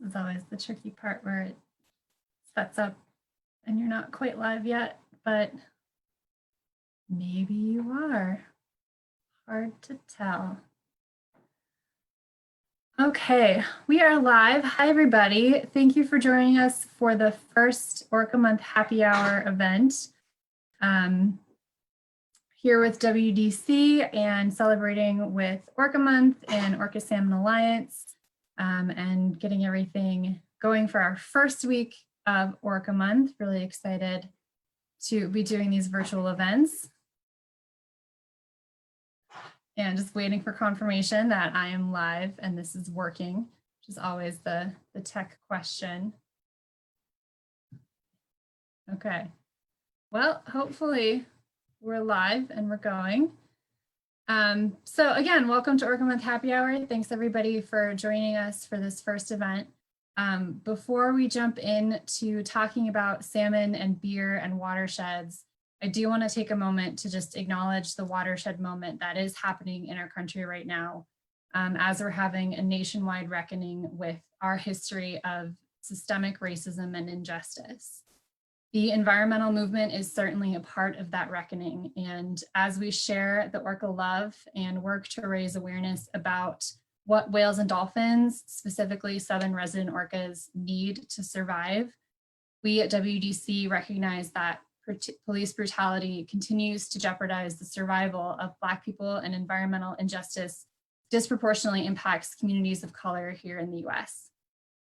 This is always the tricky part where it sets up and you're not quite live yet, but maybe you are. Hard to tell. Okay, we are live. Hi, everybody. Thank you for joining us for the first Orca Month Happy Hour event. Here with WDC and celebrating with Orca Month and Orca Salmon Alliance and getting everything going for our first week of Orca Month. Really excited to be doing these virtual events. And just waiting for confirmation that I am live and this is working, which is always the tech question. Okay, well, hopefully we're live and we're going. So again, welcome to Orca Month Happy Hour. Thanks everybody for joining us for this first event. Before we jump into talking about salmon and beer and watersheds, I do want to take a moment to just acknowledge the watershed moment that is happening in our country right now, as we're having a nationwide reckoning with our history of systemic racism and injustice. The environmental movement is certainly a part of that reckoning, and as we share the Orca love and work to raise awareness about what whales and dolphins, specifically southern resident orcas, need to survive, we at WDC recognize that police brutality continues to jeopardize the survival of Black people, and environmental injustice disproportionately impacts communities of color here in the US.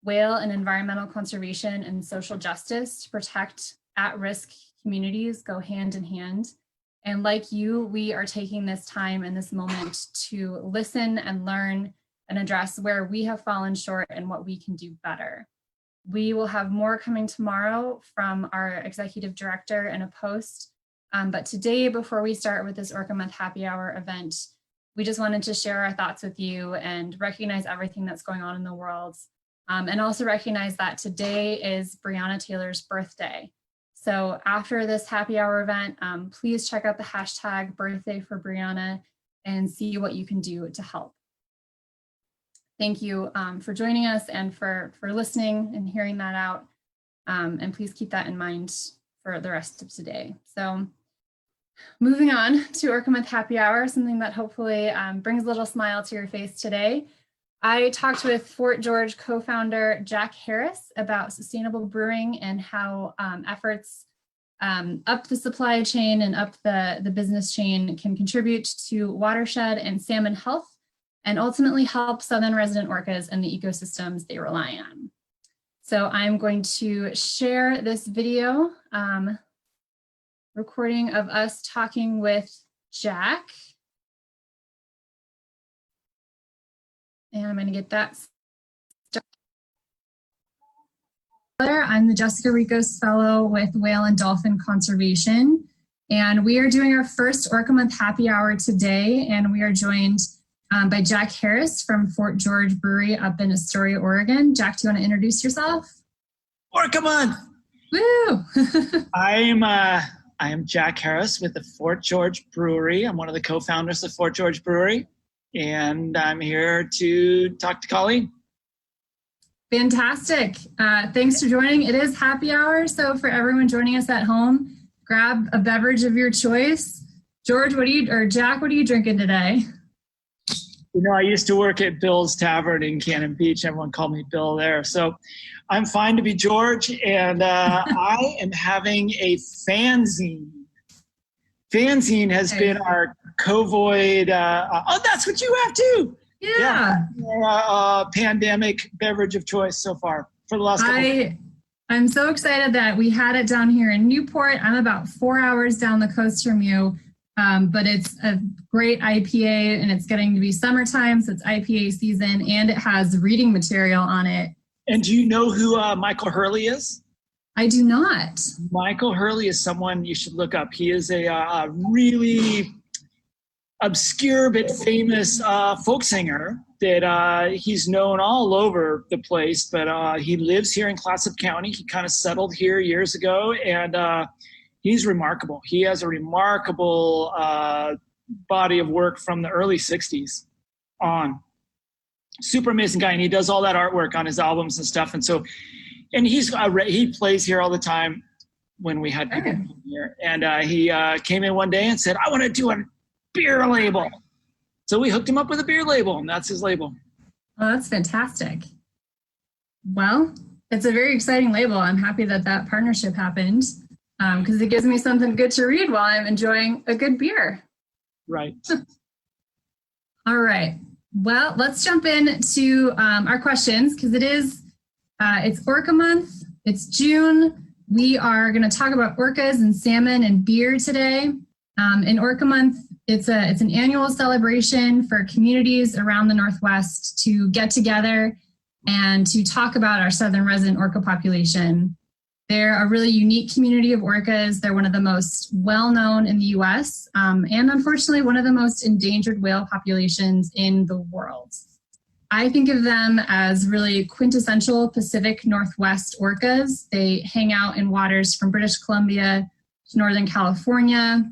Whale and environmental conservation and social justice to protect at-risk communities go hand in hand. And like you, we are taking this time and this moment to listen and learn and address where we have fallen short and what we can do better. We will have more coming tomorrow from our executive director in a post. But today, before we start with this Orca Month Happy Hour event, we just wanted to share our thoughts with you and recognize everything that's going on in the world. And also recognize that today is Breonna Taylor's birthday. So after this happy hour event, please check out the hashtag birthday for Breonna and see what you can do to help. Thank you for joining us and for listening and hearing that out. And please keep that in mind for the rest of today. So moving on to Orca Month Happy Hour, something that hopefully brings a little smile to your face today. I talked with Fort George co-founder Jack Harris about sustainable brewing and how efforts up the supply chain and up the business chain can contribute to watershed and salmon health, and ultimately help southern resident orcas and the ecosystems they rely on. So I'm going to share this video recording of us talking with Jack. And I'm going to get that started. I'm the Jessica Rekos Fellow with Whale and Dolphin Conservation. And we are doing our first Orca Month Happy Hour today. And we are joined by Jack Harris from Fort George Brewery up in Astoria, Oregon. Jack, do you want to introduce yourself? Orca Month! Woo! I am Jack Harris with the Fort George Brewery. I'm one of the co-founders of Fort George Brewery, and I'm here to talk to Colleen. Fantastic. Thanks for joining. It is happy hour, so for everyone joining us at home, grab a beverage of your choice. George, Jack, what are you drinking today? You know, I used to work at Bill's Tavern in Cannon Beach. Everyone called me Bill there. So I'm fine to be George, and I am having a fanzine. Fanzine has been our COVID, oh, that's what you have too. Yeah. Pandemic beverage of choice so far for the last couple of years. I'm so excited that we had it down here in Newport. I'm about 4 hours down the coast from you. But it's a great IPA and it's getting to be summertime, so it's IPA season, and it has reading material on it. And do you know who Michael Hurley is? I do not. Michael Hurley is someone you should look up. He is a really obscure but famous folk singer that he's known all over the place, but he lives here in Clatsop County. He kind of settled here years ago, and he's remarkable. He has a remarkable body of work from the early 60s on. super amazing guy, and he does all that artwork on his albums and stuff. And so, and he plays here all the time when we had people come here. And he came in one day and said, I want to do a beer label. So we hooked him up with a beer label, and that's his label. Oh, that's fantastic. Well, it's a very exciting label. I'm happy that that partnership happened because it gives me something good to read while I'm enjoying a good beer. Right. All right. Well, let's jump into our questions because it's Orca Month. It's June. We are going to talk about orcas and salmon and beer today. In Orca Month, it's an annual celebration for communities around the Northwest to get together and to talk about our southern resident orca population. They're a really unique community of orcas. They're one of the most well-known in the US, and unfortunately, one of the most endangered whale populations in the world. I think of them as really quintessential Pacific Northwest orcas. They hang out in waters from British Columbia to Northern California.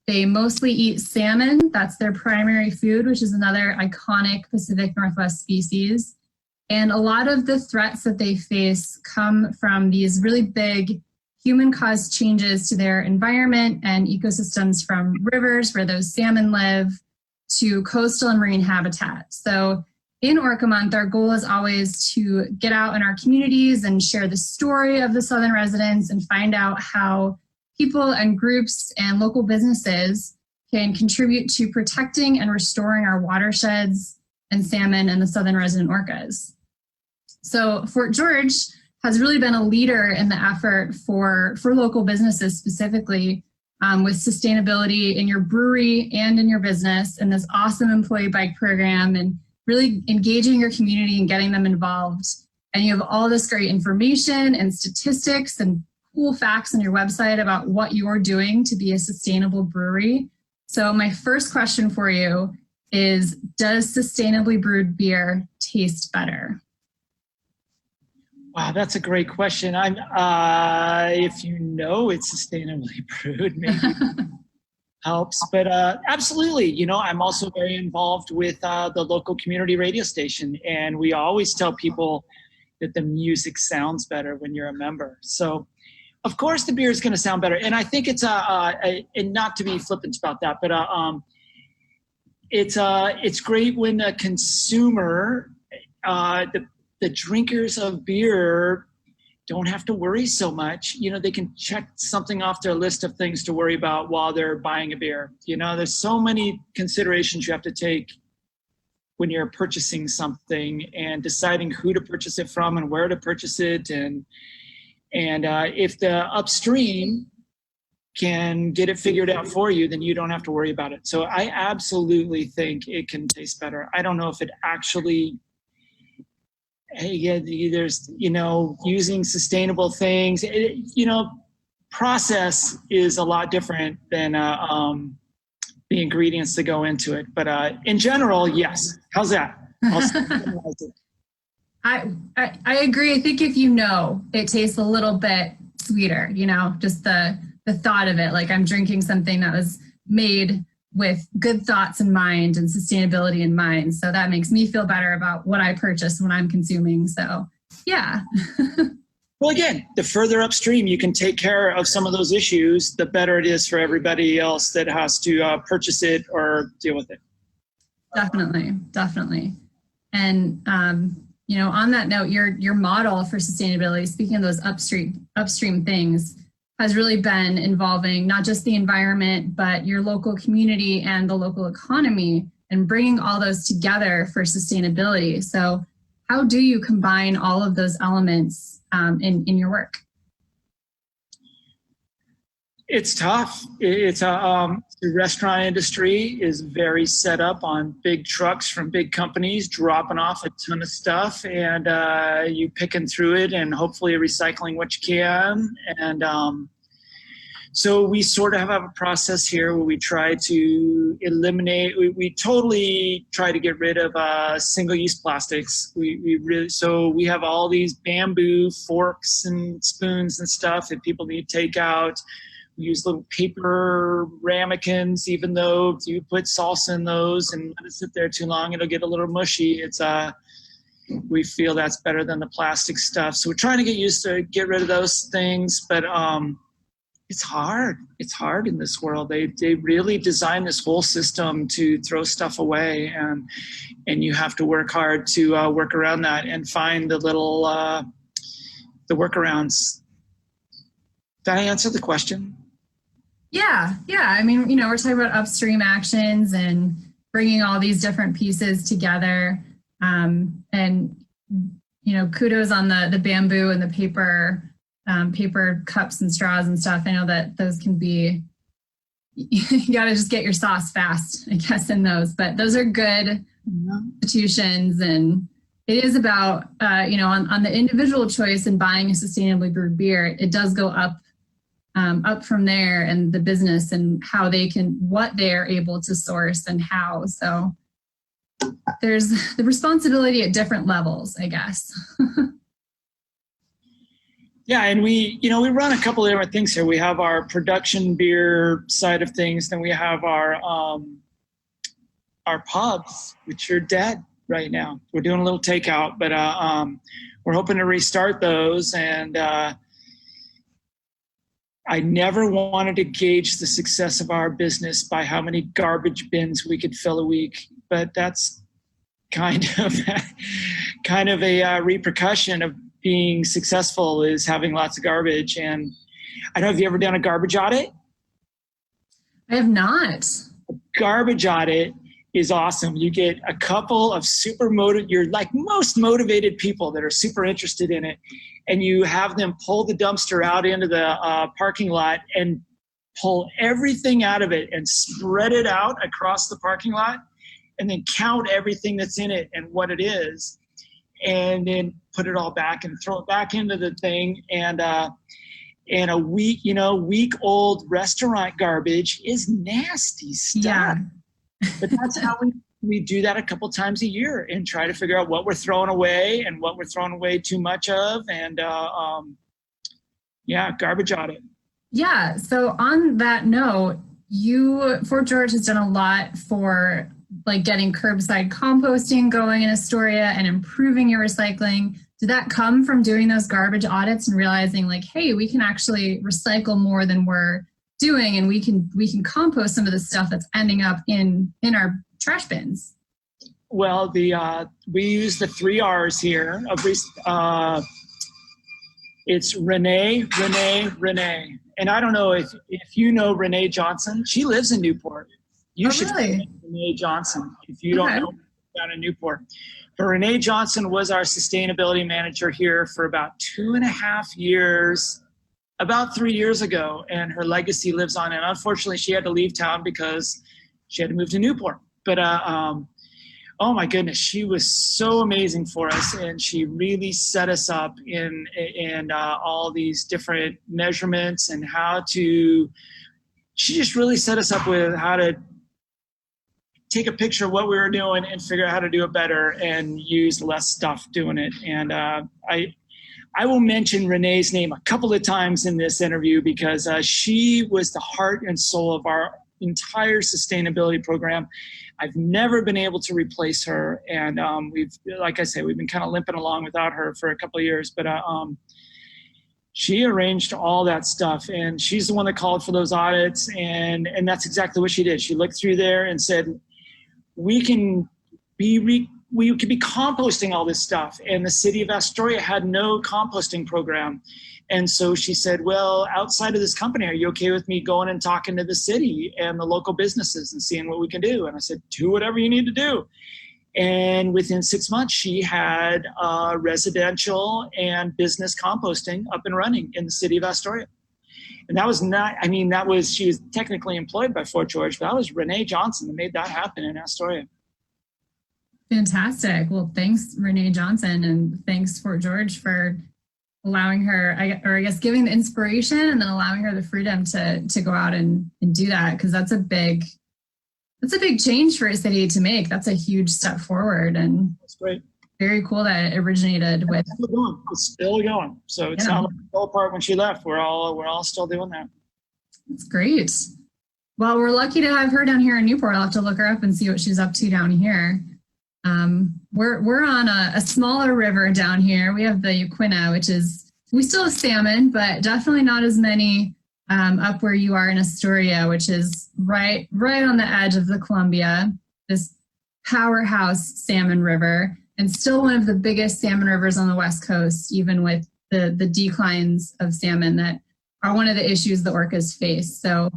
They mostly eat salmon. That's their primary food, which is another iconic Pacific Northwest species. And a lot of the threats that they face come from these really big human-caused changes to their environment and ecosystems, from rivers where those salmon live to coastal and marine habitat. So in Orca Month, our goal is always to get out in our communities and share the story of the southern residents and find out how people and groups and local businesses can contribute to protecting and restoring our watersheds and salmon and the southern resident orcas. So Fort George has really been a leader in the effort for local businesses specifically with sustainability in your brewery and in your business, and this awesome employee bike program, and really engaging your community and getting them involved. And you have all this great information and statistics and cool facts on your website about what you're doing to be a sustainable brewery. So my first question for you is, does sustainably brewed beer taste better? Wow, that's a great question. If you know it's sustainably brewed, maybe helps. But absolutely, you know, I'm also very involved with the local community radio station, and we always tell people that the music sounds better when you're a member. So, of course, the beer is going to sound better, and I think it's and not to be flippant about that, but it's great when a consumer, the drinkers of beer don't have to worry so much. You know, they can check something off their list of things to worry about while they're buying a beer. You know, there's so many considerations you have to take when you're purchasing something and deciding who to purchase it from and where to purchase it. And if the upstream can get it figured out for you, then you don't have to worry about it. So I absolutely think it can taste better. I don't know if it actually, there's, you know, using sustainable things, you know, process is a lot different than the ingredients that go into it. But in general, yes. How's that? I agree. I think if you know, it tastes a little bit sweeter, you know, just the thought of it, like I'm drinking something that was made with good thoughts in mind and sustainability in mind. So that makes me feel better about what I purchase when I'm consuming. So yeah. Well, again, the further upstream you can take care of some of those issues, the better it is for everybody else that has to purchase it or deal with it. Definitely. And, you know, on that note, your model for sustainability, speaking of those upstream things, has really been involving not just the environment, but your local community and the local economy, and bringing all those together for sustainability. So how do you combine all of those elements in your work? It's tough. The restaurant industry is very set up on big trucks from big companies dropping off a ton of stuff, and you picking through it and hopefully recycling what you can. And so we sort of have a process here where we try to eliminate, we totally try to get rid of single-use plastics. So we have all these bamboo forks and spoons and stuff that people need takeout. We use little paper ramekins, even though if you put salsa in those and let it sit there too long, it'll get a little mushy. We feel that's better than the plastic stuff. So we're trying to get used to get rid of those things, but it's hard. It's hard in this world. They really designed this whole system to throw stuff away, and you have to work hard to work around that and find the little the workarounds. Did I answer the question? Yeah. I mean, we're talking about upstream actions and bringing all these different pieces together. And kudos on the bamboo and the paper cups and straws and stuff. I know that those can be, you got to just get your sauce fast, I guess, in those. But those are good institutions, and it is about, on the individual choice in buying a sustainably brewed beer, it does go up from there, and the business and how what they are able to source and how. So there's the responsibility at different levels, I guess. Yeah, and we run a couple of different things here. We have our production beer side of things, then we have our pubs, which are dead right now. We're doing a little takeout, but we're hoping to restart those. And I never wanted to gauge the success of our business by how many garbage bins we could fill a week, but that's kind of a repercussion of being successful, is having lots of garbage. And I don't know, have you ever done a garbage audit? I have not. A garbage audit is awesome. You get a couple of you're like most motivated people that are super interested in it, and you have them pull the dumpster out into the parking lot and pull everything out of it and spread it out across the parking lot, and then count everything that's in it and what it is, and then put it all back and throw it back into the thing. And a week-old restaurant garbage is nasty stuff. Yeah. But that's how we do that a couple times a year and try to figure out what we're throwing away and what we're throwing away too much of. And garbage audit. Yeah. So on that note, Fort George has done a lot for like getting curbside composting going in Astoria and improving your recycling. Did that come from doing those garbage audits and realizing like, hey, we can actually recycle more than we're doing, and we can compost some of the stuff that's ending up in our trash bins? Well, we use the 3 R's here. It's Renee. And I don't know if you know Renee Johnson. She lives in Newport. You should know Renee Johnson if you don't know down in Newport. But Renee Johnson was our sustainability manager here for about 2.5 years, about 3 years ago, and her legacy lives on. And unfortunately, she had to leave town because she had to move to Newport. But oh my goodness, she was so amazing for us, and she really set us up in all these different measurements and how to. She just really set us up with how to take a picture of what we were doing and figure out how to do it better and use less stuff doing it. And I will mention Renee's name a couple of times in this interview because she was the heart and soul of our entire sustainability program. I've never been able to replace her. And like I say, we've been kind of limping along without her for a couple of years, but she arranged all that stuff, and she's the one that called for those audits. And that's exactly what she did. She looked through there and said, we could be composting all this stuff. And the city of Astoria had no composting program. And so she said, well, outside of this company, are you okay with me going and talking to the city and the local businesses and seeing what we can do? And I said, do whatever you need to do. And within 6 months, she had residential and business composting up and running in the city of Astoria. And that was she was technically employed by Fort George, but that was Renee Johnson that made that happen in Astoria. Fantastic. Well, thanks, Renee Johnson, and thanks, Fort George, for allowing her, I guess, giving the inspiration and then allowing her the freedom to go out and do that, because that's a big change for a city to make. That's a huge step forward, and that's great. Very cool that it originated with. It's still going. So it's not like it fell apart when she left. We're all still doing that. That's great. Well, we're lucky to have her down here in Newport. I'll have to look her up and see what she's up to down here. We're on a smaller river down here. We have the Yaquina, which is, we still have salmon, but definitely not as many up where you are in Astoria, which is right on the edge of the Columbia, this powerhouse salmon river, and still one of the biggest salmon rivers on the West Coast, even with the declines of salmon that are one of the issues the orcas face. So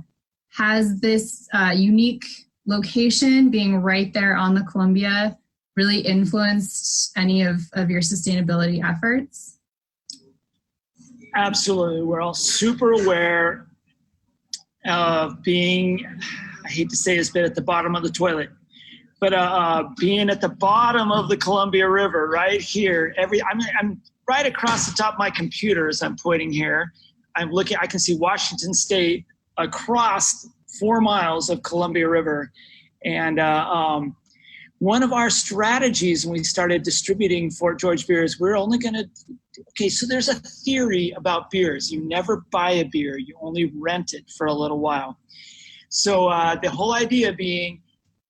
has this unique location being right there on the Columbia really influenced any of your sustainability efforts? Absolutely. We're all super aware of being, I hate to say this, but at the bottom of the toilet, but being at the bottom of the Columbia River right here. I'm right across the top of my computer as I'm pointing here. I'm looking, I can see Washington State across 4 miles of Columbia River. And one of our strategies when we started distributing Fort George beers, we're only going to, okay, so there's a theory about beers. You never buy a beer, you only rent it for a little while. So the whole idea being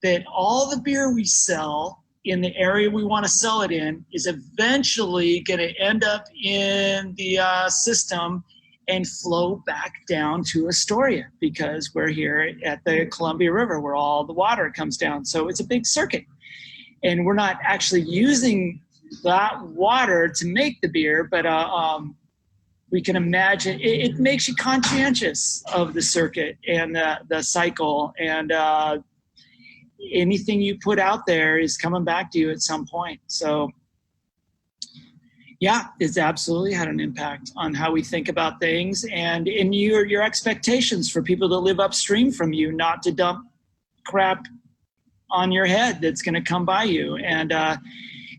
that all the beer we sell in the area we want to sell it in is eventually going to end up in the system and flow back down to Astoria, because we're here at the Columbia River where all the water comes down. So it's a big circuit. And we're not actually using that water to make the beer, but we can imagine it makes you conscientious of the circuit and the cycle. And anything you put out there is coming back to you at some point. So yeah, it's absolutely had an impact on how we think about things and in your expectations for people that live upstream from you, not to dump crap on your head that's going to come by you. And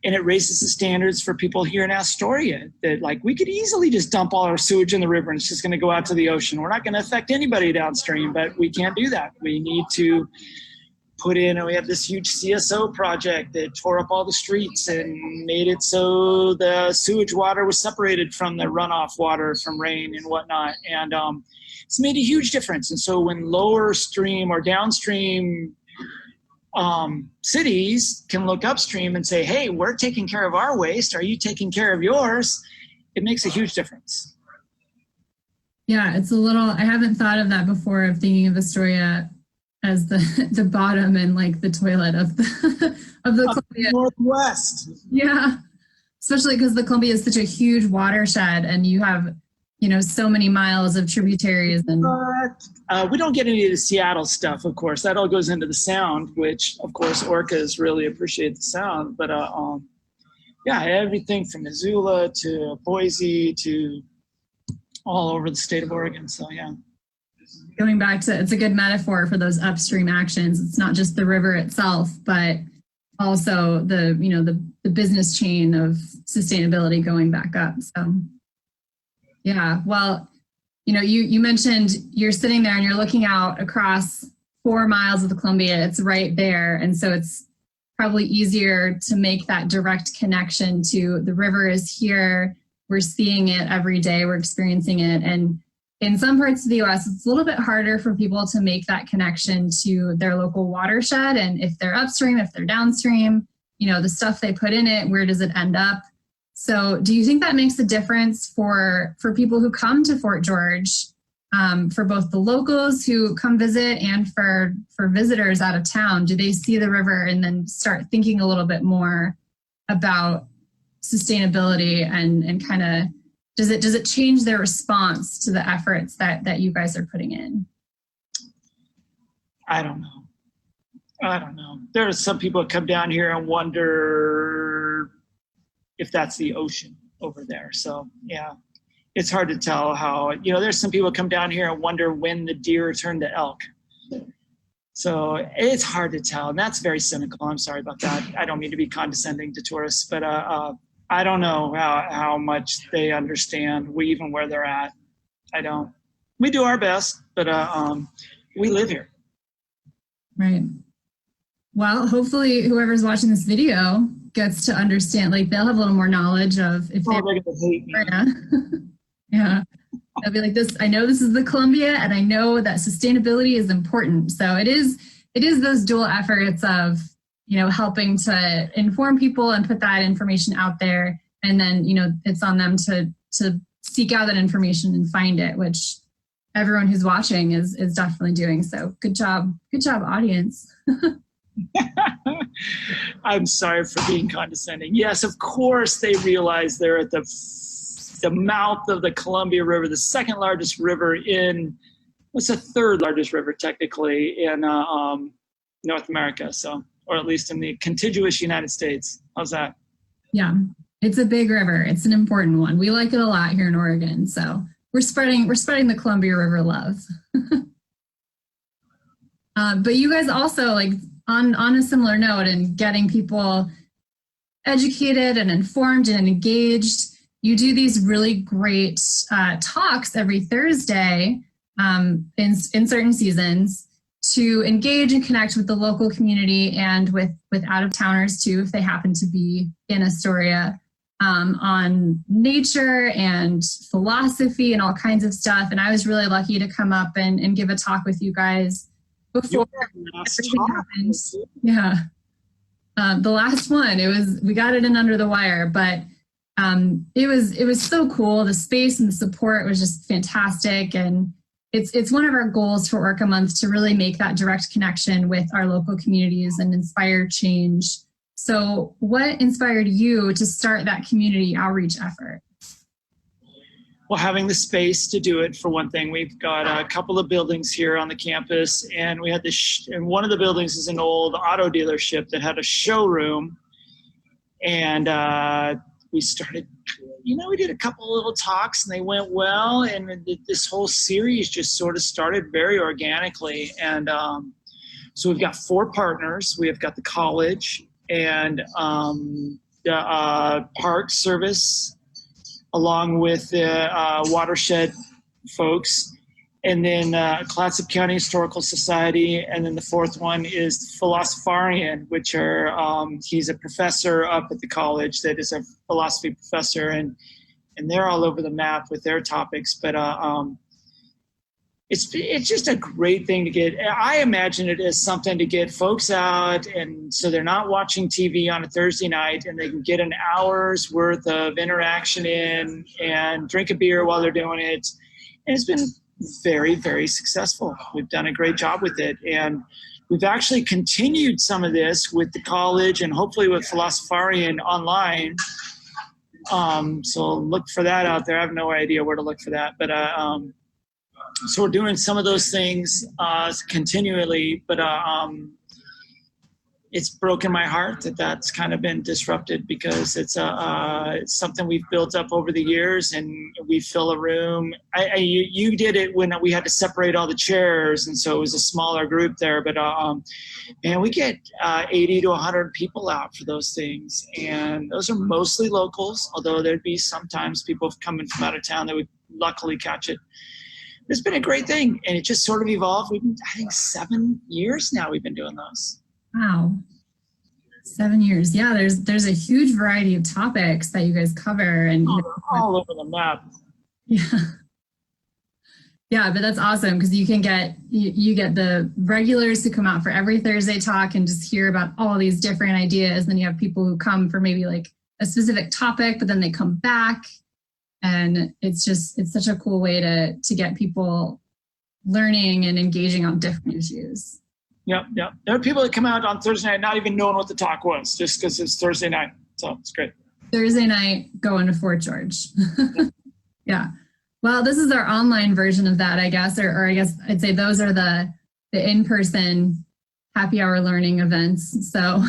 it raises the standards for people here in Astoria that, like, we could easily just dump all our sewage in the river and it's just going to go out to the ocean. We're not going to affect anybody downstream, but we can't do that. We need to put in, and we have this huge CSO project that tore up all the streets and made it so the sewage water was separated from the runoff water from rain and whatnot. And it's made a huge difference. And so when lower stream or downstream cities can look upstream and say, hey, we're taking care of our waste, are you taking care of yours? It makes a huge difference. Yeah, it's a little, I haven't thought of that before, of thinking of Astoria as the bottom and like the toilet of the Columbia. Northwest. Yeah, especially because the Columbia is such a huge watershed and you have, so many miles of tributaries. And we don't get any of the Seattle stuff, of course. That all goes into the sound, which of course Orcas really appreciate the sound. But yeah, everything from Missoula to Boise to all over the state of Oregon. So yeah. Going back to, it's a good metaphor for those upstream actions. It's not just the river itself, but also the business chain of sustainability going back up. So yeah, well, you mentioned you're sitting there and you're looking out across 4 miles of the Columbia. It's right there. And so it's probably easier to make that direct connection to the river is here. We're seeing it every day. We're experiencing it. And in some parts of the US, it's a little bit harder for people to make that connection to their local watershed. And if they're upstream, if they're downstream, the stuff they put in it, where does it end up? So do you think that makes a difference for people who come to Fort George, for both the locals who come visit and for visitors out of town? Do they see the river and then start thinking a little bit more about sustainability and kind of, does it change their response to the efforts that you guys are putting in? I don't know. There are some people that come down here and wonder if that's the ocean over there. So yeah, it's hard to tell how, there's some people come down here and wonder when the deer turn to elk. So it's hard to tell. And that's very cynical. I'm sorry about that. I don't mean to be condescending to tourists, but I don't know how much they understand even where they're at. I don't. We do our best, but we live here. Right. Well, hopefully whoever's watching this video gets to understand, like they'll have a little more knowledge of if they're going to hate me. Yeah. They'll be like this. I know this is the Columbia, and I know that sustainability is important. So it is those dual efforts of, helping to inform people and put that information out there. And then, it's on them to seek out that information and find it, which everyone who's watching is definitely doing. So good job, audience. I'm sorry for being condescending. Yes, of course they realize they're at the mouth of the Columbia River, the second largest river what's the third largest river technically in North America, or at least in the contiguous United States. How's that? Yeah, it's a big river. It's an important one. We like it a lot here in Oregon, so we're spreading the Columbia River love. But you guys also, like, on a similar note, and getting people educated and informed and engaged, you do these really great talks every Thursday in certain seasons to engage and connect with the local community and with out-of-towners too, if they happen to be in Astoria, on nature and philosophy and all kinds of stuff. And I was really lucky to come up and give a talk with you guys before everything happened. Yeah. The last one, we got it in under the wire, but it was so cool. The space and the support was just fantastic. And it's one of our goals for Orca Month to really make that direct connection with our local communities and inspire change. So what inspired you to start that community outreach effort? Well, having the space to do it, for one thing. We've got a couple of buildings here on the campus, and we had and one of the buildings is an old auto dealership that had a showroom. And we started, we did a couple of little talks and they went well. And this whole series just sort of started very organically. And so we've got 4 partners. We have got the college and the park service, along with the Watershed folks, and then Clatsop County Historical Society, and then the 4th one is Philosopharian, which are he's a professor up at the college that is a philosophy professor, and they're all over the map with their topics. But it's just a great thing to get. I imagine it as something to get folks out, and so they're not watching TV on a Thursday night, and they can get an hour's worth of interaction in and drink a beer while they're doing it. And it's been very, very successful. We've done a great job with it, and we've actually continued some of this with the college and hopefully with Philosopharian online. So look for that out there. I have no idea where to look for that, but so we're doing some of those things continually, but it's broken my heart that that's kind of been disrupted, because it's something we've built up over the years, and we fill a room. You did it when we had to separate all the chairs, and so it was a smaller group there, but and we get 80 to 100 people out for those things, and those are mostly locals, although there'd be sometimes people coming from out of town that would luckily catch it. It's been a great thing, and it just sort of evolved. We've been, I think, 7 years now we've been doing those. Wow. 7 years. Yeah, there's a huge variety of topics that you guys cover, and all over the map. Yeah. Yeah, but that's awesome, because you can get you get the regulars who come out for every Thursday talk and just hear about all these different ideas. Then you have people who come for maybe like a specific topic, but then they come back. And it's such a cool way to get people learning and engaging on different issues. Yep. There are people that come out on Thursday night not even knowing what the talk was, just because it's Thursday night. So it's great. Thursday night, going to Fort George. Yeah. Well, this is our online version of that, I guess, or I guess I'd say those are the in-person happy hour learning events. So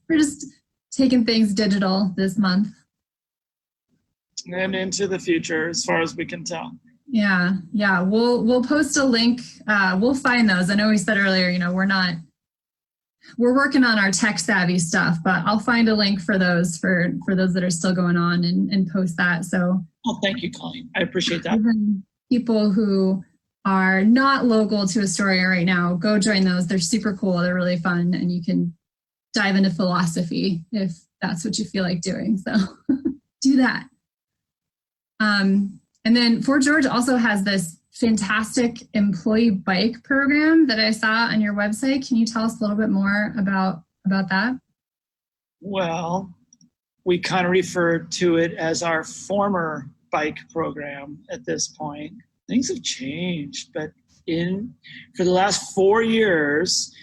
we're just taking things digital this month. And into the future, as far as we can tell. Yeah. We'll post a link. We'll find those. I know we said earlier, we're working on our tech savvy stuff, but I'll find a link for those for those that are still going on and post that. So. Oh, thank you, Colleen. I appreciate that. Even people who are not local to Astoria right now, go join those. They're super cool. They're really fun, and you can dive into philosophy if that's what you feel like doing. So do that. And And then Fort George also has this fantastic employee bike program that I saw on your website. Can you tell us a little bit more about that? Well, we kind of refer to it as our former bike program at this point. Things have changed, but for the last 4 years,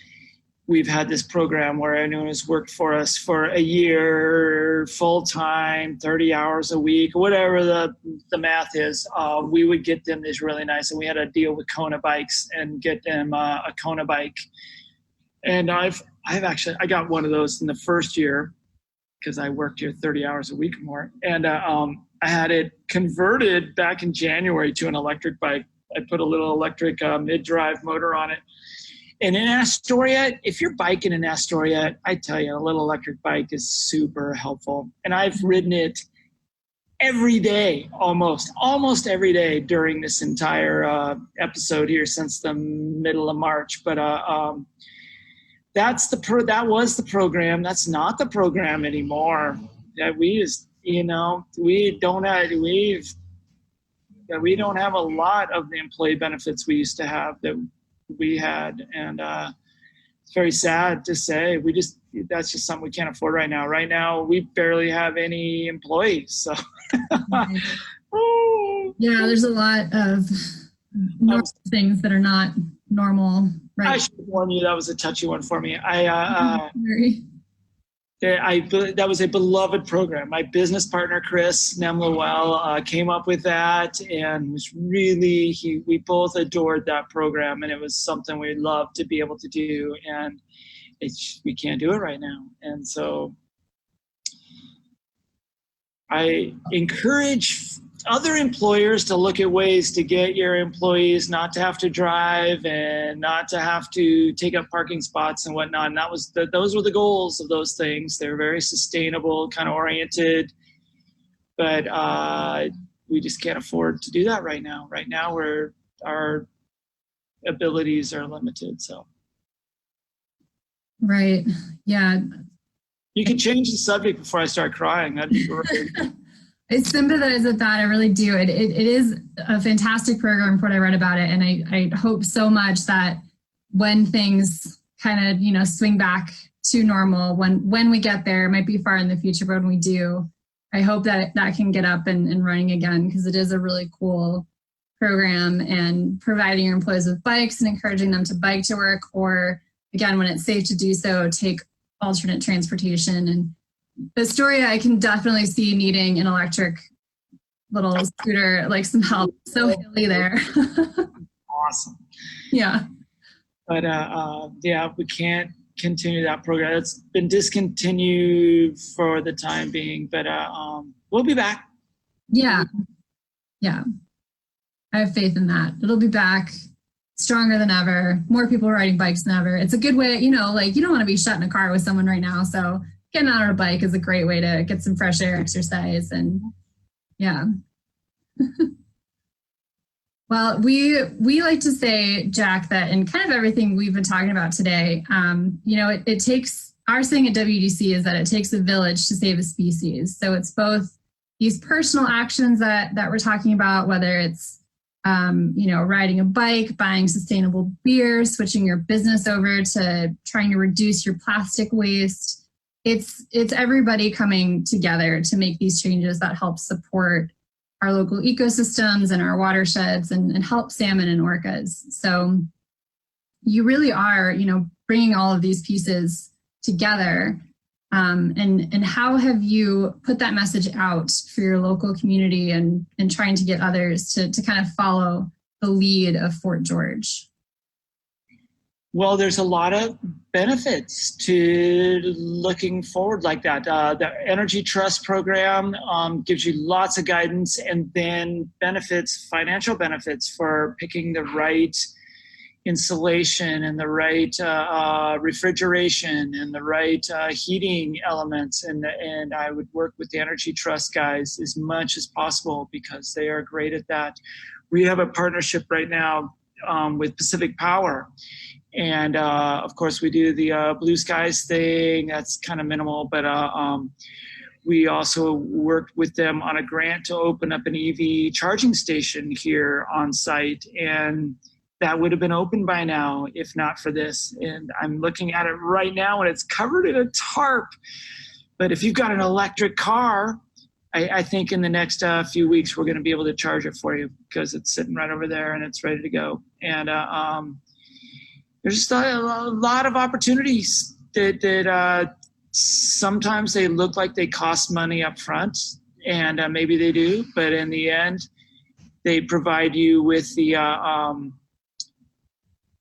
we've had this program where anyone who's worked for us for a year, full-time, 30 hours a week, whatever the math is, we would get them this really nice. And we had a deal with Kona Bikes and get them a Kona bike. And I got one of those in the first year because I worked here 30 hours a week more. And I had it converted back in January to an electric bike. I put a little electric mid-drive motor on it. And in Astoria, if you're biking in Astoria, I tell you, a little electric bike is super helpful. And I've ridden it every day, almost every day during this entire episode here since the middle of March. But that was the program. That's not the program anymore. We just, we don't have a lot of the employee benefits we used to have that we had, and it's very sad to say that's just something we can't afford right now. Right now, we barely have any employees. So, yeah, there's a lot of things that are not normal. Right. I should warn you, that was a touchy one for me. That was a beloved program. My business partner, Chris Nemlewell, came up with that, and was really, we both adored that program, and it was something we'd love to be able to do, and we can't do it right now. And so I encourage other employers to look at ways to get your employees not to have to drive and not to have to take up parking spots and whatnot. And those were the goals of those things. They're very sustainable, kind of oriented, but we just can't afford to do that right now. Right now, our abilities are limited. So, right, yeah. You can change the subject before I start crying. That'd be great. I sympathize with that. I really do. It is a fantastic program for what I read about it. And I hope so much that when things kind of, swing back to normal, when we get there, it might be far in the future, but when we do, I hope that can get up and running again, because it is a really cool program, and providing your employees with bikes and encouraging them to bike to work, or again, when it's safe to do so, take alternate transportation. And Astoria, I can definitely see needing an electric little scooter, like some help. So hilly there. Awesome. Yeah. But we can't continue that program. It's been discontinued for the time being, but we'll be back. Yeah. Yeah. I have faith in that. It'll be back stronger than ever. More people riding bikes than ever. It's a good way, you don't want to be shut in a car with someone right now. So getting out on a bike is a great way to get some fresh air exercise. And yeah. Well, we like to say, Jack, that in kind of everything we've been talking about today, it takes, our saying at WDC is that it takes a village to save a species. So it's both these personal actions that we're talking about, whether it's riding a bike, buying sustainable beer, switching your business over to trying to reduce your plastic waste. It's everybody coming together to make these changes that help support our local ecosystems and our watersheds and help salmon and orcas. So you really are, bringing all of these pieces together. And how have you put that message out for your local community and trying to get others to kind of follow the lead of Fort George? Well, there's a lot of benefits to looking forward like that. The Energy Trust program gives you lots of guidance, and then financial benefits for picking the right insulation and the right refrigeration and the right heating elements. And I would work with the Energy Trust guys as much as possible because they are great at that. We have a partnership right now with Pacific Power. And of course, we do the Blue Skies thing. That's kind of minimal, but we also worked with them on a grant to open up an EV charging station here on site. And that would have been open by now if not for this. And I'm looking at it right now and it's covered in a tarp. But if you've got an electric car, I think in the next few weeks, we're going to be able to charge it for you because it's sitting right over there and it's ready to go. And there's just a lot of opportunities that sometimes they look like they cost money up front, and maybe they do, but in the end, they provide you with the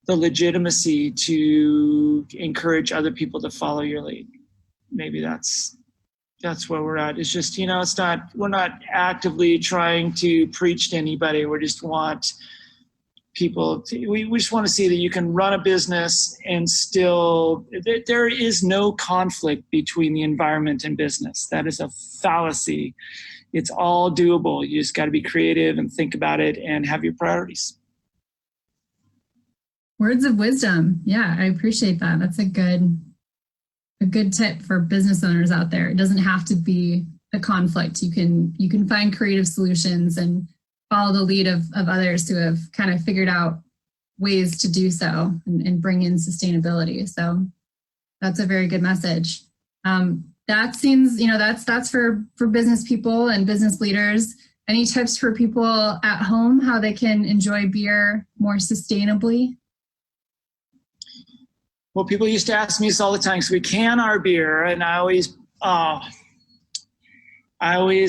legitimacy to encourage other people to follow your lead. Maybe that's where we're at. It's just, we're not actively trying to preach to anybody. We just want people we just want to see that you can run a business and still, there is no conflict between the environment and business. That is a fallacy. It's all doable. You just got to be creative and think about it and have your priorities. Words of wisdom. Yeah, I appreciate that. That's a good tip for business owners out there. It doesn't have to be a conflict. You can find creative solutions and follow the lead of others who have kind of figured out ways to do so and bring in sustainability. So that's a very good message. That seems, that's for business people and business leaders. Any tips for people at home, how they can enjoy beer more sustainably? Well, people used to ask me this all the time. So we can our beer, and I always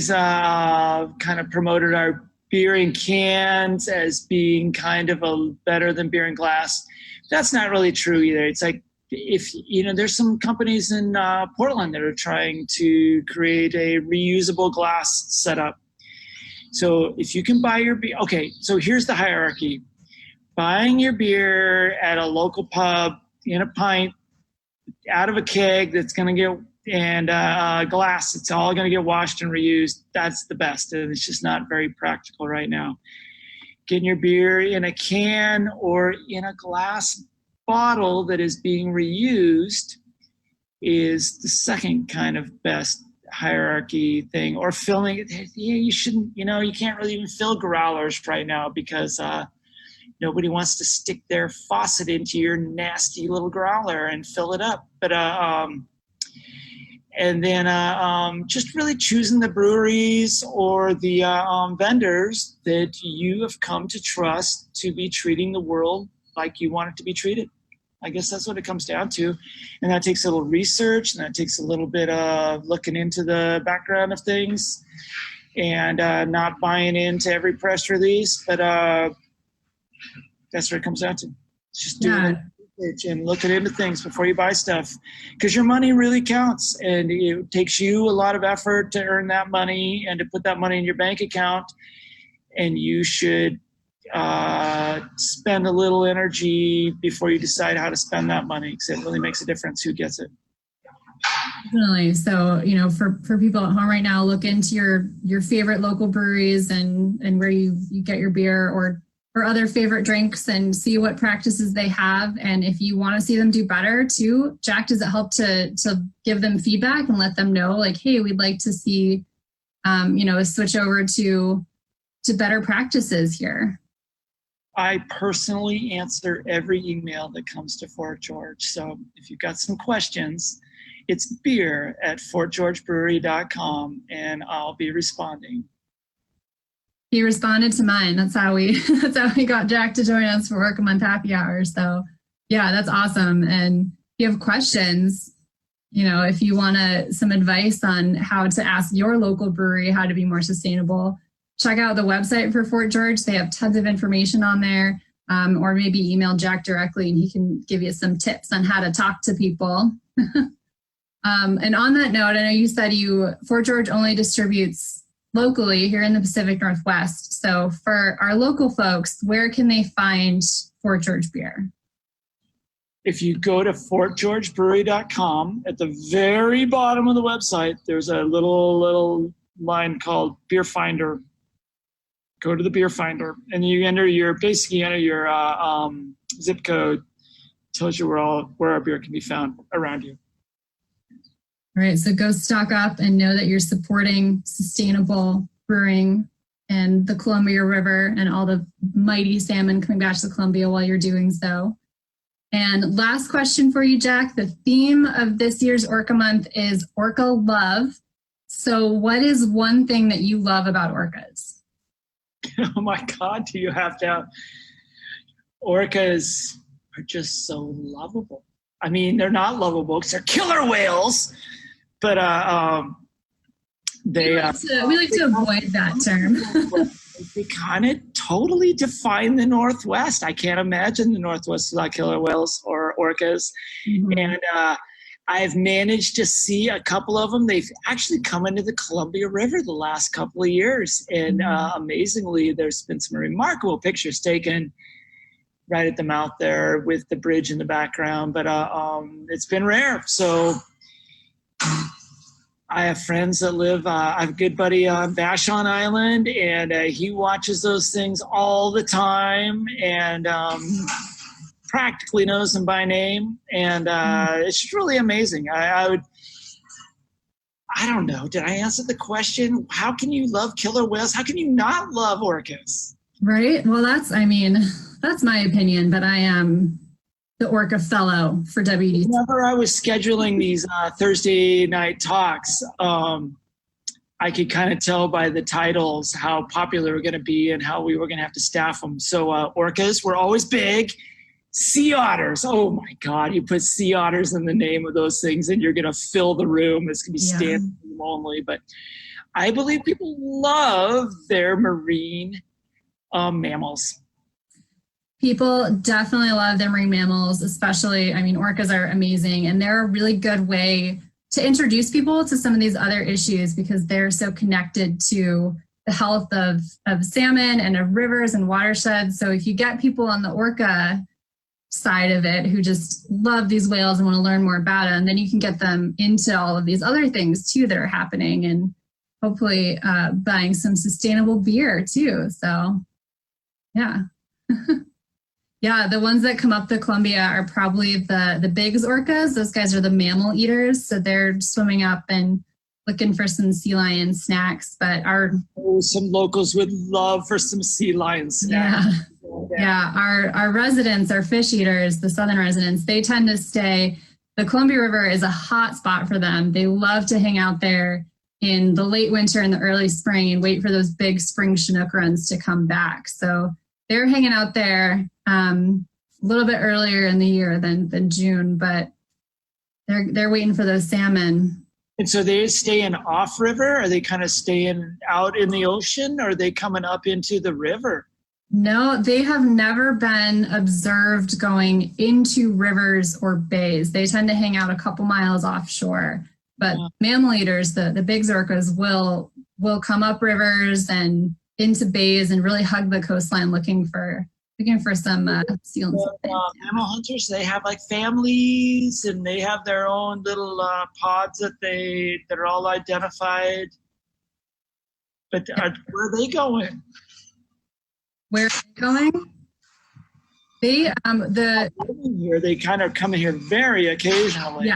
kind of promoted our beer in cans as being kind of better than beer in glass. That's not really true either. It's like, there's some companies in Portland that are trying to create a reusable glass setup. So if you can buy your beer, okay, so here's the hierarchy. Buying your beer at a local pub in a pint out of a keg that's going to get, and glass, it's all going to get washed and reused. That's the best. And it's just not very practical right now. Getting your beer in a can or in a glass bottle that is being reused is the second kind of best hierarchy thing. Or filling it. You shouldn't, you can't really even fill growlers right now because nobody wants to stick their faucet into your nasty little growler and fill it up. But and then just really choosing the breweries or the vendors that you have come to trust to be treating the world like you want it to be treated. I guess that's what it comes down to. And that takes a little research, and that takes a little bit of looking into the background of things and not buying into every press release. But that's what it comes down to. It's just doing research and looking into things before you buy stuff, because your money really counts, and it takes you a lot of effort to earn that money and to put that money in your bank account. And you should spend a little energy before you decide how to spend that money, because it really makes a difference who gets it. Definitely. So, for people at home right now, look into your favorite local breweries and where you get your beer or other favorite drinks, and see what practices they have. And if you want to see them do better too, Jack, does it help to give them feedback and let them know, like, hey, we'd like to see, a switch over to better practices here? I personally answer every email that comes to Fort George. So if you've got some questions, it's beer@fortgeorgebrewery.com, and I'll be responding. He responded to mine. That's how we got Jack to join us for Orca Month Happy Hour. So yeah, that's awesome. And if you have questions, if you want some advice on how to ask your local brewery how to be more sustainable, check out the website for Fort George. They have tons of information on there. Or maybe email Jack directly and he can give you some tips on how to talk to people. And on that note, I know you said Fort George only distributes locally here in the Pacific Northwest. So for our local folks, where can they find Fort George beer? If you go to fortgeorgebrewery.com, at the very bottom of the website, there's a little line called Beer Finder. Go to the Beer Finder, and you enter your zip code. Tells you where our beer can be found around you. Right. So go stock up and know that you're supporting sustainable brewing and the Columbia River and all the mighty salmon coming back to the Columbia while you're doing so. And last question for you, Jack. The theme of this year's Orca Month is Orca love. So what is one thing that you love about orcas? Oh my God, do you have to have... Orcas are just so lovable. I mean, they're not lovable because they're killer whales, but we like to avoid that term. They kind of totally define the Northwest. I can't imagine the Northwest without killer whales or orcas. Mm-hmm. And I've managed to see a couple of them. They've actually come into the Columbia River the last couple of years. And amazingly, there's been some remarkable pictures taken right at the mouth there with the bridge in the background. But it's been rare. So I have friends that live, I have a good buddy on Vashon Island, and he watches those things all the time and practically knows them by name. And it's just really amazing. I don't know. Did I answer the question? How can you love killer whales? How can you not love orcas? Right. Well, that's my opinion, but I am the Orca Fellow for WD. Whenever I was scheduling these Thursday night talks, I could kind of tell by the titles how popular they were going to be and how we were going to have to staff them. So orcas were always big. Sea otters. Oh my God. You put sea otters in the name of those things and you're going to fill the room. It's going to be standing room only. But I believe people love their marine mammals. People definitely love their marine mammals, especially, orcas are amazing, and they're a really good way to introduce people to some of these other issues because they're so connected to the health of salmon and of rivers and watersheds. So if you get people on the orca side of it who just love these whales and want to learn more about it, and then you can get them into all of these other things too that are happening, and hopefully buying some sustainable beer too. So yeah. Yeah, the ones that come up the Columbia are probably the bigs orcas. Those guys are the mammal eaters. So they're swimming up and looking for some sea lion snacks. But some locals would love for some sea lion snacks. Yeah. Our residents, our fish eaters, the southern residents, they tend to stay. The Columbia River is a hot spot for them. They love to hang out there in the late winter and the early spring and wait for those big spring Chinook runs to come back. So they're hanging out there a little bit earlier in the year than June, but they're waiting for those salmon. And so they staying off river? Are they kind of staying out in the ocean, or are they coming up into the river? No, they have never been observed going into rivers or bays. They tend to hang out a couple miles offshore. But mammal eaters, the big orcas, will come up rivers and into bays and really hug the coastline looking for some seal and something. Mammal hunters, they have like families and they have their own little pods that are all identified. But where are they going? Where are they going? They they kind of come here very occasionally.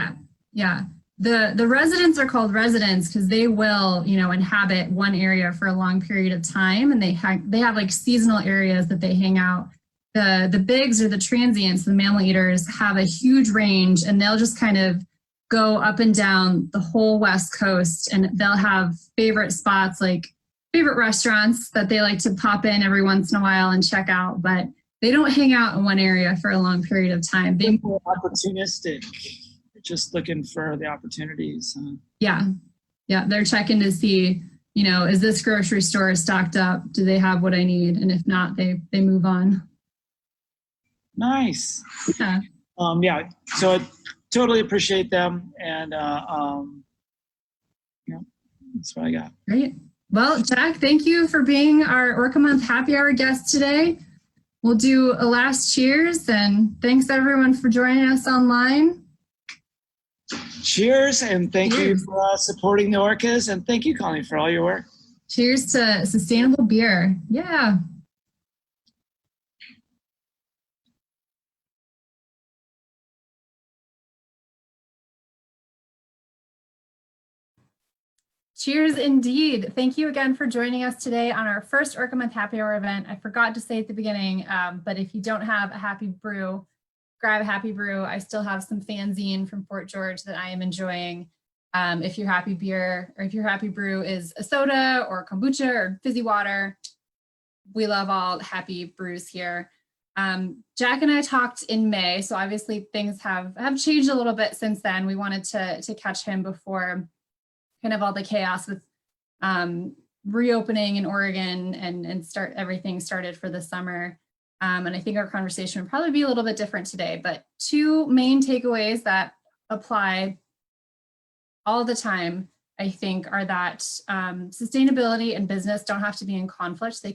Yeah. The residents are called residents because they will, inhabit one area for a long period of time, and they have like seasonal areas that they hang out. The bigs or the transients, the mammal eaters, have a huge range, and they'll just kind of go up and down the whole West Coast, and they'll have favorite spots, like favorite restaurants that they like to pop in every once in a while and check out, but they don't hang out in one area for a long period of time. They're opportunistic. Just looking for the opportunities. Yeah. They're checking to see, is this grocery store stocked up? Do they have what I need? And if not, they move on. Nice. Yeah. So I totally appreciate them, and that's what I got. Great. Well, Jack, thank you for being our Orca Month Happy Hour guest today. We'll do a last cheers, and thanks everyone for joining us online. Cheers, and thank you for supporting the orcas, and thank you, Colleen, for all your work. Cheers to sustainable beer. Yeah. Cheers indeed. Thank you again for joining us today on our first Orca Month Happy Hour event. I forgot to say at the beginning, but if you don't have a happy brew, grab a happy brew. I still have some fanzine from Fort George that I am enjoying. If your happy beer or if your happy brew is a soda or kombucha or fizzy water, we love all happy brews here. Jack and I talked in May, so obviously things have changed a little bit since then. We wanted to catch him before kind of all the chaos with reopening in Oregon and start everything started for the summer. And I think our conversation would probably be a little bit different today, but two main takeaways that apply all the time, I think, are that sustainability and business don't have to be in conflict. They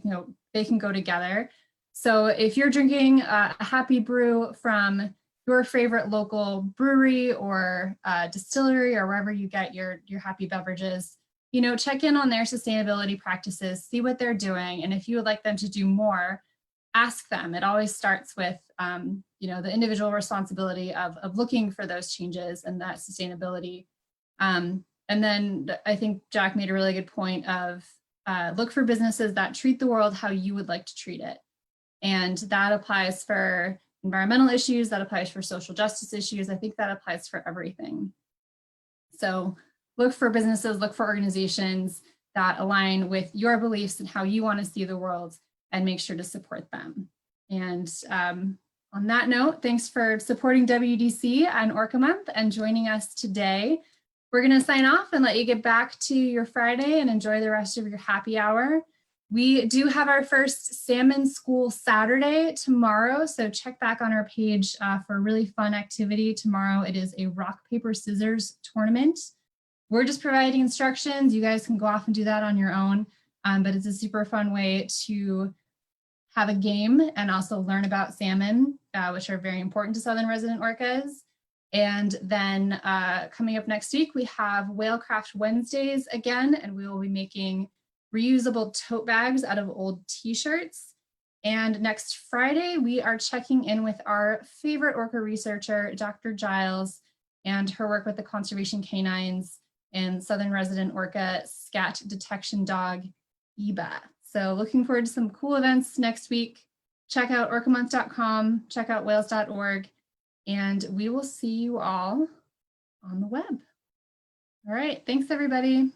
can go together. So if you're drinking a happy brew from your favorite local brewery or distillery or wherever you get your happy beverages, you know, check in on their sustainability practices, see what they're doing. And if you would like them to do more, ask them. It always starts with, you know, the individual responsibility of looking for those changes and that sustainability. And then I think Jack made a really good point of look for businesses that treat the world how you would like to treat it. And that applies for environmental issues, that applies for social justice issues. I think that applies for everything. So look for businesses, look for organizations that align with your beliefs and how you want to see the world, and make sure to support them. And on that note, thanks for supporting WDC and Orca Month and joining us today. We're going to sign off and let you get back to your Friday and enjoy the rest of your happy hour. We do have our first Salmon School Saturday tomorrow, so check back on our page for a really fun activity. Tomorrow it is a rock, paper, scissors tournament. We're just providing instructions. You guys can go off and do that on your own, but it's a super fun way to have a game and also learn about salmon, which are very important to Southern resident orcas. And then coming up next week, we have Whalecraft Wednesdays again, and we will be making reusable tote bags out of old t-shirts. And next Friday, we are checking in with our favorite orca researcher, Dr. Giles, and her work with the conservation canines and Southern resident orca scat detection dog, Eba. So looking forward to some cool events next week. Check out orcamonth.com, check out whales.org, and we will see you all on the web. All right, thanks everybody.